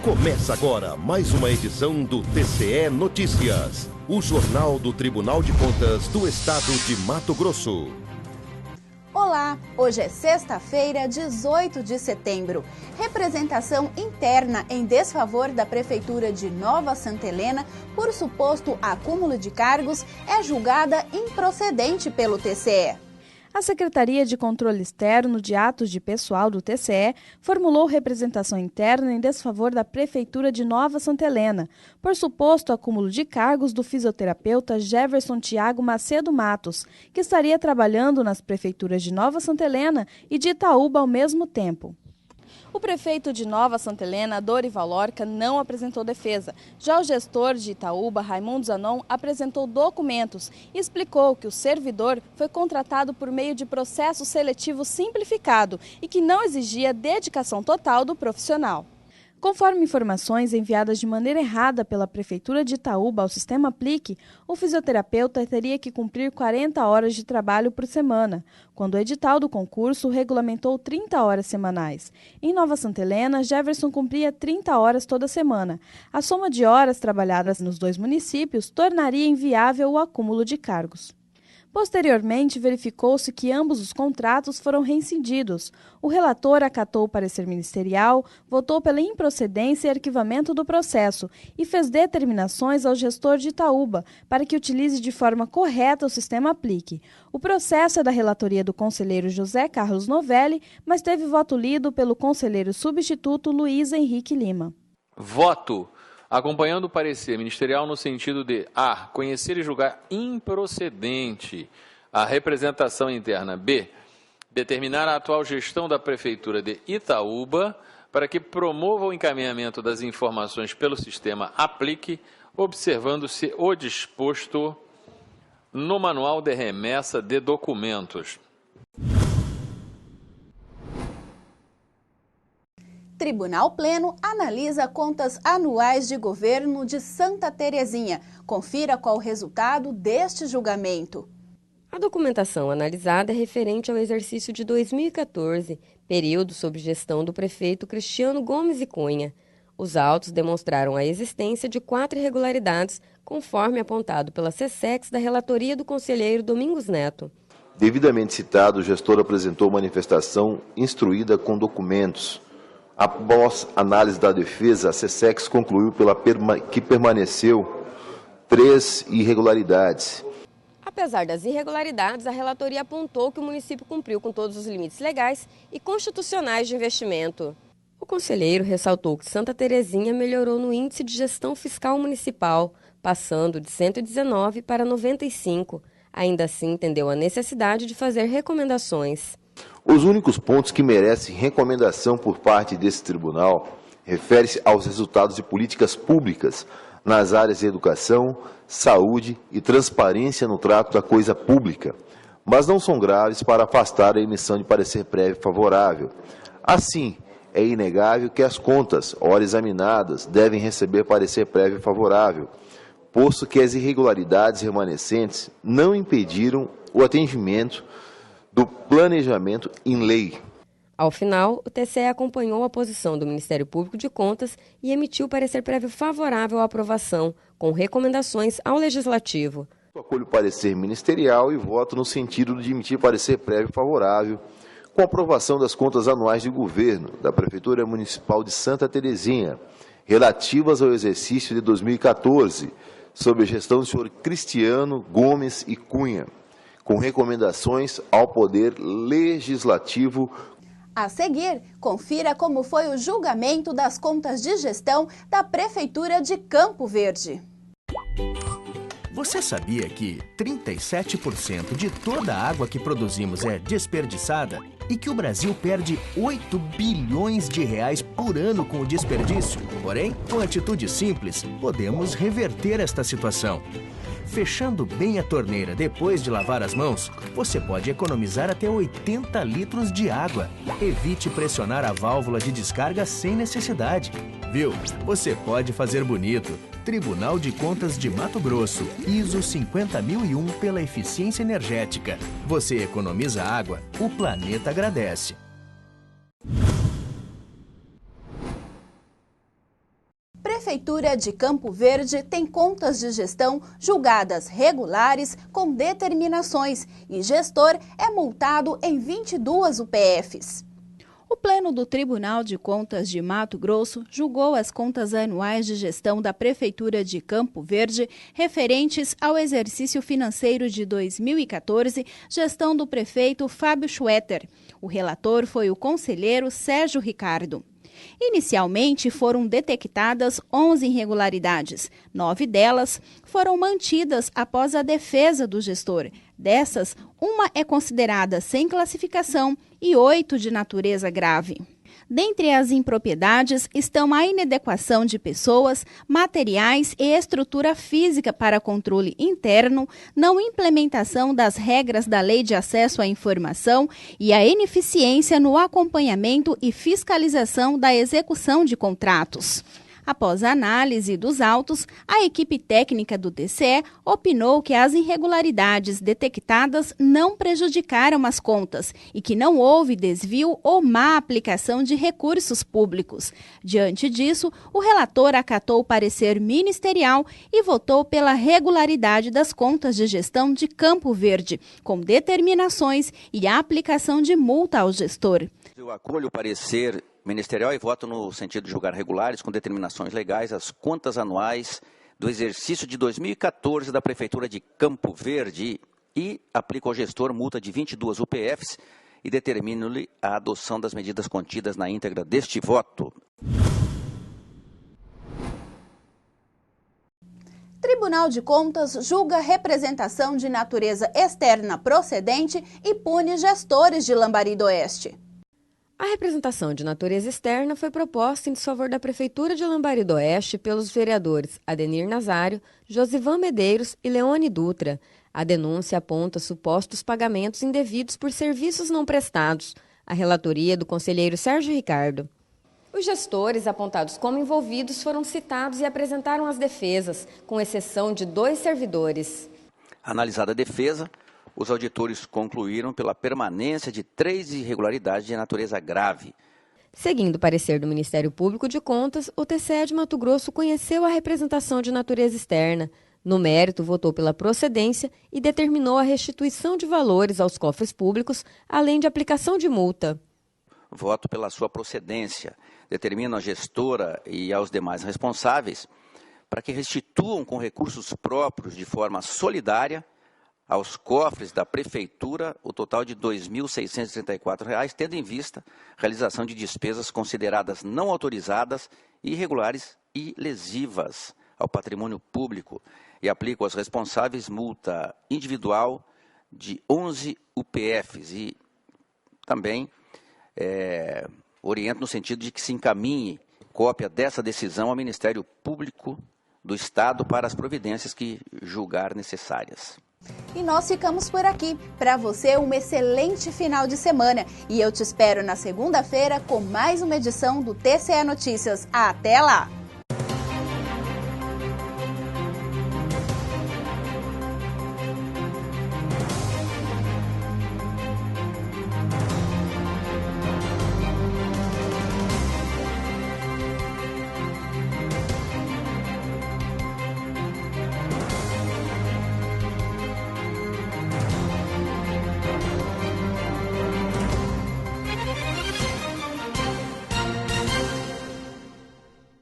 Começa agora mais uma edição do TCE Notícias, o jornal do Tribunal de Contas do Estado de Mato Grosso. Olá, hoje é sexta-feira, 18 de setembro. Representação interna em desfavor da Prefeitura de Nova Santa Helena por suposto acúmulo de cargos é julgada improcedente pelo TCE. A Secretaria de Controle Externo de Atos de Pessoal do TCE formulou representação interna em desfavor da Prefeitura de Nova Santa Helena, por suposto acúmulo de cargos do fisioterapeuta Jefferson Tiago Macedo Matos, que estaria trabalhando nas prefeituras de Nova Santa Helena e de Itaúba ao mesmo tempo. O prefeito de Nova Santa Helena, Dorival Lorca, não apresentou defesa. Já o gestor de Itaúba, Raimundo Zanon, apresentou documentos e explicou que o servidor foi contratado por meio de processo seletivo simplificado e que não exigia dedicação total do profissional. Conforme informações enviadas de maneira errada pela Prefeitura de Itaúba ao sistema Aplique, o fisioterapeuta teria que cumprir 40 horas de trabalho por semana, quando o edital do concurso regulamentou 30 horas semanais. Em Nova Santa Helena, Jefferson cumpria 30 horas toda semana. A soma de horas trabalhadas nos dois municípios tornaria inviável o acúmulo de cargos. Posteriormente, verificou-se que ambos os contratos foram reincindidos. O relator acatou o parecer ministerial, votou pela improcedência e arquivamento do processo e fez determinações ao gestor de Itaúba para que utilize de forma correta o sistema Aplique. O processo é da relatoria do conselheiro José Carlos Novelli, mas teve voto lido pelo conselheiro substituto Luiz Henrique Lima. Voto. Acompanhando o parecer ministerial no sentido de A. Conhecer e julgar improcedente a representação interna. B. Determinar a atual gestão da Prefeitura de Itaúba para que promova o encaminhamento das informações pelo sistema Aplique, observando-se o disposto no Manual de Remessa de Documentos. Tribunal Pleno analisa contas anuais de governo de Santa Terezinha. Confira qual o resultado deste julgamento. A documentação analisada é referente ao exercício de 2014, período sob gestão do prefeito Cristiano Gomes e Cunha. Os autos demonstraram a existência de 4 irregularidades, conforme apontado pela SESEX da relatoria do conselheiro Domingos Neto. Devidamente citado, o gestor apresentou manifestação instruída com documentos. Após análise da defesa, a SESEX concluiu que permaneceu 3 irregularidades. Apesar das irregularidades, a relatoria apontou que o município cumpriu com todos os limites legais e constitucionais de investimento. O conselheiro ressaltou que Santa Terezinha melhorou no índice de gestão fiscal municipal, passando de 119 para 95. Ainda assim, entendeu a necessidade de fazer recomendações. Os únicos pontos que merecem recomendação por parte desse tribunal refere-se aos resultados de políticas públicas nas áreas de educação, saúde e transparência no trato da coisa pública, mas não são graves para afastar a emissão de parecer prévio favorável. Assim, é inegável que as contas, ora examinadas, devem receber parecer prévio favorável, posto que as irregularidades remanescentes não impediram o atendimento do planejamento em lei. Ao final, o TCE acompanhou a posição do Ministério Público de Contas e emitiu parecer prévio favorável à aprovação, com recomendações ao Legislativo. Acolho o parecer ministerial e voto no sentido de emitir parecer prévio favorável com a aprovação das contas anuais de governo da Prefeitura Municipal de Santa Terezinha, relativas ao exercício de 2014, sob a gestão do senhor Cristiano Gomes e Cunha, com recomendações ao Poder Legislativo. A seguir, confira como foi o julgamento das contas de gestão da Prefeitura de Campo Verde. Você sabia que 37% de toda a água que produzimos é desperdiçada e que o Brasil perde 8 bilhões de reais por ano com o desperdício? Porém, com atitude simples, podemos reverter esta situação. Fechando bem a torneira depois de lavar as mãos, você pode economizar até 80 litros de água. Evite pressionar a válvula de descarga sem necessidade. Viu? Você pode fazer bonito. Tribunal de Contas de Mato Grosso, ISO 50001 pela eficiência energética. Você economiza água, o planeta agradece. 。 . 。 . 。 . 。 . 。 . 。 . 。 . 。 . 。 . 。 . 。 . 。 . 。 . 。 . 。 . 。 . 。 . 。 . 。 . 。 . 。 . 。 . 。 . 。 . 。 . 。 . 。 . 。 . Prefeitura de Campo Verde tem contas de gestão julgadas regulares com determinações e gestor é multado em 22 UPFs. O Pleno do Tribunal de Contas de Mato Grosso julgou as contas anuais de gestão da Prefeitura de Campo Verde referentes ao exercício financeiro de 2014, gestão do prefeito Fábio Schwetter. O relator foi o conselheiro Sérgio Ricardo. Inicialmente foram detectadas 11 irregularidades. 9 delas foram mantidas após a defesa do gestor. Dessas, uma é considerada sem classificação e 8 de natureza grave. Dentre as impropriedades estão a inadequação de pessoas, materiais e estrutura física para controle interno, não implementação das regras da Lei de Acesso à Informação e a ineficiência no acompanhamento e fiscalização da execução de contratos. Após a análise dos autos, a equipe técnica do TCE opinou que as irregularidades detectadas não prejudicaram as contas e que não houve desvio ou má aplicação de recursos públicos. Diante disso, o relator acatou o parecer ministerial e votou pela regularidade das contas de gestão de Campo Verde, com determinações e a aplicação de multa ao gestor. Eu acolho o parecer ministerial e voto no sentido de julgar regulares, com determinações legais, as contas anuais do exercício de 2014 da Prefeitura de Campo Verde e aplico ao gestor multa de 22 UPFs e determino-lhe a adoção das medidas contidas na íntegra deste voto. Tribunal de Contas julga representação de natureza externa procedente e pune gestores de Lambari do Oeste. A representação de natureza externa foi proposta em desfavor da Prefeitura de Lambari do Oeste pelos vereadores Adenir Nazário, Josivan Medeiros e Leone Dutra. A denúncia aponta supostos pagamentos indevidos por serviços não prestados. A relatoria é do conselheiro Sérgio Ricardo. Os gestores apontados como envolvidos foram citados e apresentaram as defesas, com exceção de 2 servidores. Analisada a defesa, os auditores concluíram pela permanência de 3 irregularidades de natureza grave. Seguindo o parecer do Ministério Público de Contas, o TCE de Mato Grosso conheceu a representação de natureza externa. No mérito, votou pela procedência e determinou a restituição de valores aos cofres públicos, além de aplicação de multa. Voto pela sua procedência. Determino à gestora e aos demais responsáveis para que restituam com recursos próprios de forma solidária aos cofres da Prefeitura o total de R$ 2.634, tendo em vista a realização de despesas consideradas não autorizadas, irregulares e lesivas ao patrimônio público e aplico aos responsáveis multa individual de 11 UPFs e também oriento no sentido de que se encaminhe cópia dessa decisão ao Ministério Público do Estado para as providências que julgar necessárias. E nós ficamos por aqui. Para você, um excelente final de semana. E eu te espero na segunda-feira com mais uma edição do TCE Notícias. Até lá!